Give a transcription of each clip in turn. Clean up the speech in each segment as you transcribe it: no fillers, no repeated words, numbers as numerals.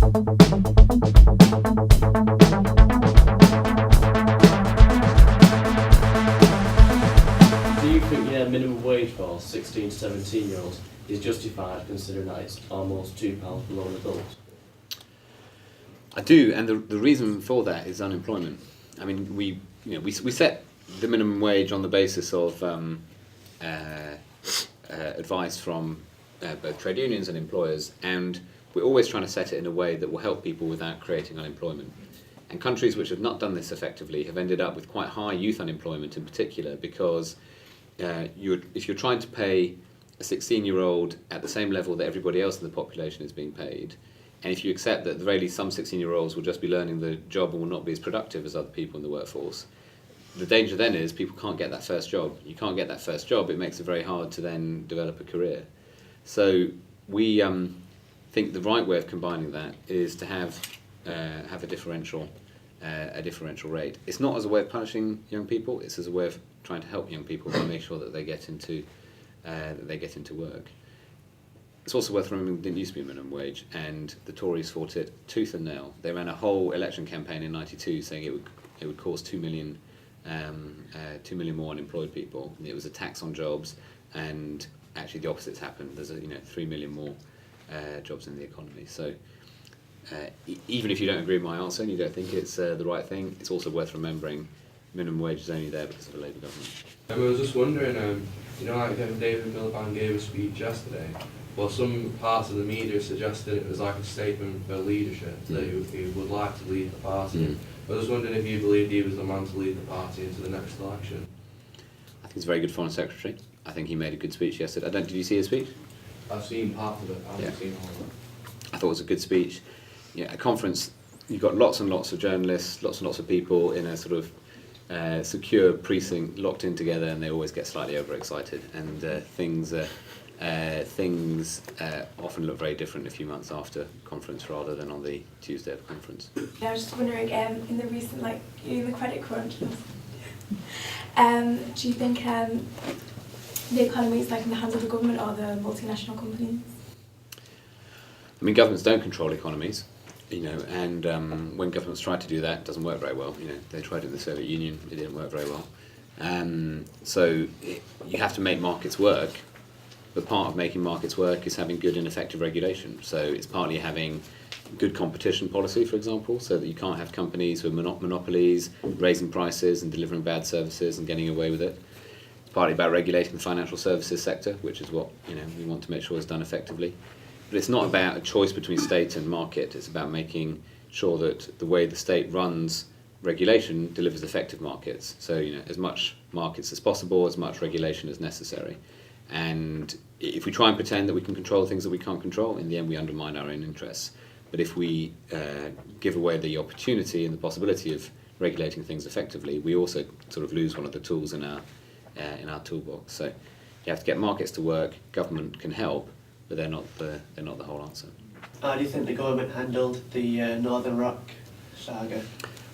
Do you think minimum wage for 16 to 17-year-olds is justified, considering that it's almost £2 below an adult? I do, and the reason for that is unemployment. I mean, we set the minimum wage on the basis of advice from both trade unions and employers, and we're always trying to set it in a way that will help people without creating unemployment. And countries which have not done this effectively have ended up with quite high youth unemployment in particular, because if you're trying to pay a 16-year-old at the same level that everybody else in the population is being paid, and if you accept that at the very least some 16-year-olds will just be learning the job and will not be as productive as other people in the workforce, the danger then is people can't get that first job. You can't get that first job, it makes it very hard to then develop a career. So we think the right way of combining that is to have a differential rate. It's not as a way of punishing young people, it's as a way of trying to help young people to make sure that they get into work. It's also worth remembering it didn't used to be a minimum wage, and the Tories fought it tooth and nail. They ran a whole election campaign in '92 saying it would cause 2 million more unemployed people. It was a tax on jobs, and actually the opposite's happened. There's 3 million more jobs in the economy. So even if you don't agree with my answer and you don't think it's the right thing, it's also worth remembering minimum wage is only there because of a Labour government. I was just wondering, like David Miliband gave a speech yesterday. Well, some parts of the media suggested it was like a statement for leadership, that he would like to lead the party. I was just wondering if you believed he was the man to lead the party into the next election. I think he's a very good Foreign Secretary. I think he made a good speech yesterday. Did you see his speech? I've seen part of it, I haven't seen all of it. I thought it was a good speech. At a conference, you've got lots and lots of journalists, lots and lots of people in a sort of secure precinct locked in together, and they always get slightly overexcited, and things often look very different a few months after conference rather than on the Tuesday of conference. I was just wondering, in the recent, in the credit crunch, do you think the economy is in the hands of the government or the multinational companies? I mean, governments don't control economies, and when governments try to do that, it doesn't work very well. They tried it in the Soviet Union, it didn't work very well. So you have to make markets work, but part of making markets work is having good and effective regulation. So it's partly having good competition policy, for example, so that you can't have companies with monopolies raising prices and delivering bad services and getting away with it. It's partly about regulating the financial services sector, which is what we want to make sure is done effectively. But it's not about a choice between state and market. It's about making sure that the way the state runs regulation delivers effective markets. So as much markets as possible, as much regulation as necessary. And if we try and pretend that we can control things that we can't control, in the end we undermine our own interests. But if we give away the opportunity and the possibility of regulating things effectively, we also sort of lose one of the tools in our toolbox. So you have to get markets to work. Government can help, but they're not the whole answer. How do you think the government handled the Northern Rock saga?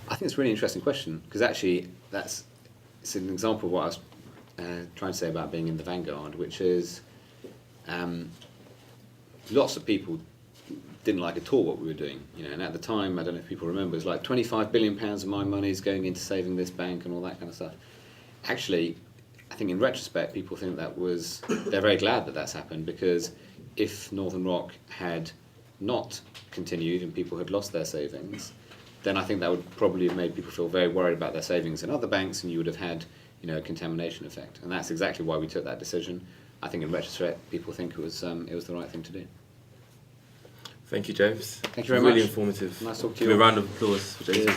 I think it's a really interesting question, because actually it's an example of what I was trying to say about being in the vanguard, which is lots of people didn't like at all what we were doing, and at the time, I don't know if people remember, it was like £25 billion of my money is going into saving this bank and all that kind of stuff. Actually, I think in retrospect, people think they're very glad that that's happened, because if Northern Rock had not continued and people had lost their savings, then I think that would probably have made people feel very worried about their savings in other banks, and you would have had a contamination effect. And that's exactly why we took that decision. I think in retrospect, people think it was the right thing to do. Thank you, James. Thank you very much. Really informative. Nice talking to Give you. me a round of applause for James.